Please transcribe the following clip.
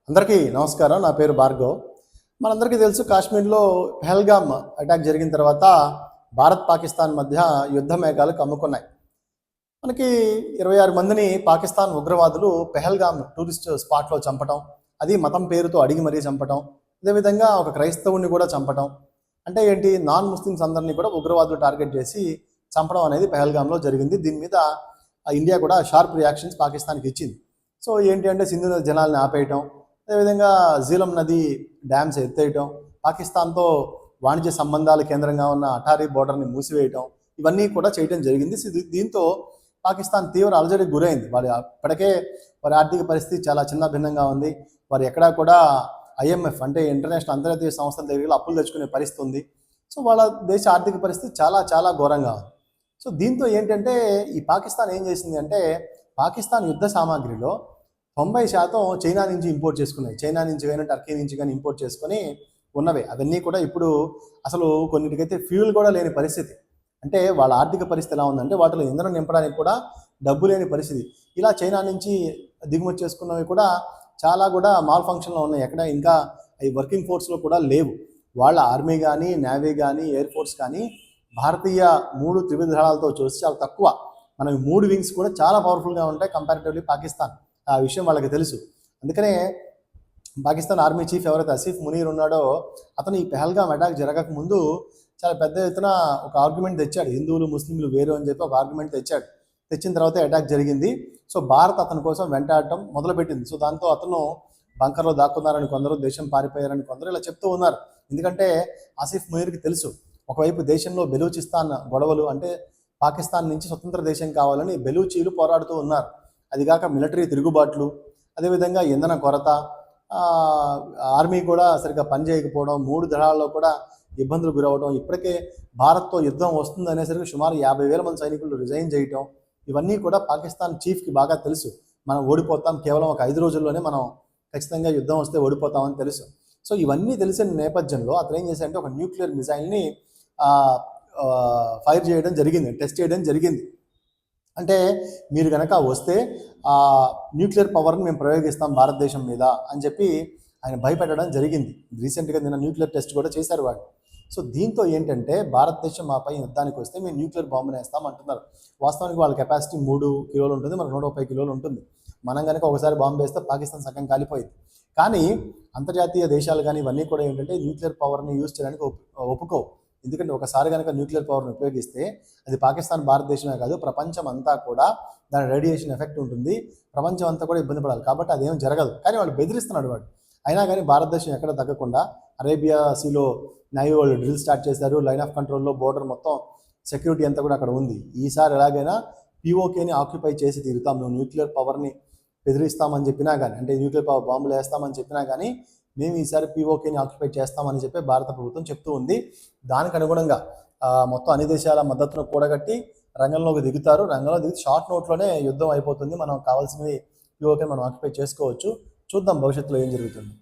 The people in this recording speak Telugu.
అందరికీ నమస్కారం. నా పేరు భార్గవ్. మనందరికీ తెలుసు, కాశ్మీర్లో పెహల్గామ్ అటాక్ జరిగిన తర్వాత భారత్ పాకిస్తాన్ మధ్య యుద్ధ మేఘాలు కమ్ముకున్నాయి. మనకి 26 మందిని పాకిస్తాన్ ఉగ్రవాదులు పెహల్గామ్ టూరిస్ట్ స్పాట్లో చంపటం, అది మతం పేరుతో అడిగి మరీ చంపటం, అదేవిధంగా ఒక క్రైస్తవుని కూడా చంపటం. అంటే ఏంటి, నాన్ ముస్లిమ్స్ అందరినీ కూడా ఉగ్రవాదులు టార్గెట్ చేసి చంపడం అనేది పెహల్గామ్లో జరిగింది. దీని మీద ఇండియా కూడా షార్ప్ రియాక్షన్స్ పాకిస్తాన్కి ఇచ్చింది. సో ఏంటి అంటే, సింధు నది జలాల్ని ఆపేయటం, అదేవిధంగా జీలం నది డ్యామ్స్ ఎత్తేయటం, పాకిస్తాన్తో వాణిజ్య సంబంధాల కేంద్రంగా ఉన్న అటారీ బోర్డర్ని మూసివేయటం, ఇవన్నీ కూడా చేయడం జరిగింది. దీంతో పాకిస్తాన్ తీవ్ర అలజడికి గురైంది. ఇప్పటికే వారి ఆర్థిక పరిస్థితి చాలా చిన్న భిన్నంగా ఉంది. వారు ఎక్కడా కూడా IMF అంటే ఇంటర్నేషనల్ అంతర్జాతీయ సంస్థల దగ్గర అప్పులు తెచ్చుకునే పరిస్థితి ఉంది. సో వాళ్ళ దేశ ఆర్థిక పరిస్థితి చాలా చాలా ఘోరంగా ఉంది. సో దీంతో ఏంటంటే, ఈ పాకిస్తాన్ ఏం చేసింది అంటే, పాకిస్తాన్ యుద్ధ సామాగ్రిలో 90% చైనా నుంచి ఇంపోర్ట్ చేసుకున్నాయి. చైనా నుంచి కానీ టర్కీ నుంచి కానీ ఇంపోర్ట్ చేసుకొని ఉన్నవే. అవన్నీ కూడా ఇప్పుడు అసలు కొన్నిటికైతే ఫ్యూల్ కూడా లేని పరిస్థితి. అంటే వాళ్ళ ఆర్థిక పరిస్థితి ఎలా ఉందంటే, వాటిలో ఇంధనం నింపడానికి కూడా డబ్బు లేని పరిస్థితి. ఇలా చైనా నుంచి దిగుమతి చేసుకున్నవి కూడా చాలా కూడా మాల్ ఫంక్షన్లో ఉన్నాయి. ఎక్కడ ఇంకా అవి వర్కింగ్ ఫోర్స్లో కూడా లేవు. వాళ్ళ ఆర్మీ కానీ, నేవీ కానీ, ఎయిర్ ఫోర్స్ కానీ భారతీయ 3 త్రివిధ దళాలతో చూసి చాలా తక్కువ. మనకి 3 వింగ్స్ కూడా చాలా పవర్ఫుల్గా ఉంటాయి కంపారిటివ్లీ పాకిస్తాన్. ఆ విషయం వాళ్ళకి తెలుసు. అందుకనే పాకిస్తాన్ ఆర్మీ చీఫ్ ఎవరైతే ఆసిఫ్ మునీర్ ఉన్నాడో, అతను ఈ పెహల్గామ్ అటాక్ జరగక ముందు చాలా పెద్ద ఎత్తున ఒక ఆర్గ్యుమెంట్ తెచ్చాడు. హిందువులు ముస్లింలు వేరు అని చెప్పి ఒక ఆర్గ్యుమెంట్ తెచ్చాడు. తెచ్చిన తర్వాత అటాక్ జరిగింది. సో భారత్ అతని కోసం వెంటాడటం మొదలుపెట్టింది. సో దాంతో అతను బంకర్లో దాక్కున్నారని కొందరు, దేశం పారిపోయారని కొందరు ఇలా చెప్తూ ఉన్నారు. ఎందుకంటే ఆసిఫ్ మునీర్కి తెలుసు, ఒకవైపు దేశంలో బెలూచిస్తాన్ గొడవలు, అంటే పాకిస్తాన్ నుంచి స్వతంత్ర దేశం కావాలని బెలూచీలు పోరాడుతూ ఉన్నారు. అదిగాక మిలిటరీ తిరుగుబాట్లు, అదేవిధంగా ఇంధన కొరత, ఆర్మీ కూడా సరిగ్గా పనిచేయకపోవడం, 3 దళాల్లో కూడా ఇబ్బందులు గురవడం, ఇప్పటికే భారత్తో యుద్ధం వస్తుంది అనేసరికి సుమారు 50,000 మంది సైనికులు రిజైన్ చేయటం, ఇవన్నీ కూడా పాకిస్తాన్ చీఫ్కి బాగా తెలుసు. మనం ఓడిపోతాం, కేవలం ఒక 5 రోజుల్లోనే మనం ఖచ్చితంగా యుద్ధం వస్తే ఓడిపోతామని తెలుసు. సో ఇవన్నీ తెలిసిన నేపథ్యంలో అతను ఏం చేశాడంటే, ఒక న్యూక్లియర్ మిసైల్ని ఫైర్ చేయడం జరిగింది, టెస్ట్ చేయడం జరిగింది. అంటే మీరు కనుక వస్తే న్యూక్లియర్ పవర్ని మేము ప్రయోగిస్తాం భారతదేశం మీద అని చెప్పి ఆయన భయపెట్టడం జరిగింది. రీసెంట్గా నిన్న న్యూక్లియర్ టెస్ట్ కూడా చేశారు వాళ్ళు. సో దీంతో ఏంటంటే, భారతదేశం మాపై యుద్ధానికి వస్తే మేము న్యూక్లియర్ బాంబుని వేస్తాం అంటున్నారు. వాస్తవానికి వాళ్ళ కెపాసిటీ 3 కిలోలు ఉంటుంది, మనకు 130 కిలోలు ఉంటుంది. మనం కనుక ఒకసారి బాంబు వేస్తే పాకిస్తాన్ సగం కాలిపోయింది. కానీ అంతర్జాతీయ దేశాలు కానీ ఇవన్నీ కూడా ఏంటంటే, న్యూక్లియర్ పవర్ని యూజ్ చేయడానికి ఒప్పుకోవు. ఎందుకంటే ఒకసారి కనుక న్యూక్లియర్ పవర్ని ఉపయోగిస్తే అది పాకిస్తాన్, భారతదేశమే కాదు, ప్రపంచం అంతా కూడా దాని రేడియేషన్ ఎఫెక్ట్ ఉంటుంది. ప్రపంచం అంతా కూడా ఇబ్బంది పడాలి. కాబట్టి అదేం జరగదు. కానీ వాళ్ళు బెదిరిస్తున్నాడు వాడు. అయినా కానీ భారతదేశం ఎక్కడ తగ్గకుండా అరేబియా సీలో నేవీ వాళ్ళు డ్రిల్ స్టార్ట్ చేశారు. లైన్ ఆఫ్ కంట్రోల్లో బోర్డర్ మొత్తం సెక్యూరిటీ అంతా కూడా అక్కడ ఉంది. ఈసారి ఎలాగైనా POKని ఆక్యుపై చేసి తీరుతాం, నువ్వు న్యూక్లియర్ పవర్ని బెదిరిస్తామని చెప్పినా కానీ, అంటే న్యూక్లియర్ పవర్ బాంబులు వేస్తామని చెప్పినా కానీ, మేము ఈసారి POKని ఆక్యుపై చేస్తామని చెప్పి భారత ప్రభుత్వం చెప్తూ ఉంది. దానికి అనుగుణంగా మొత్తం అన్ని దేశాల మద్దతును కూడగట్టి రంగంలోకి దిగుతారు. రంగంలో దిగి షార్ట్ నోట్లోనే యుద్ధం అయిపోతుంది. మనం కావాల్సినవి POKని మనం ఆక్యుపై చేసుకోవచ్చు. చూద్దాం భవిష్యత్తులో ఏం జరుగుతుంది.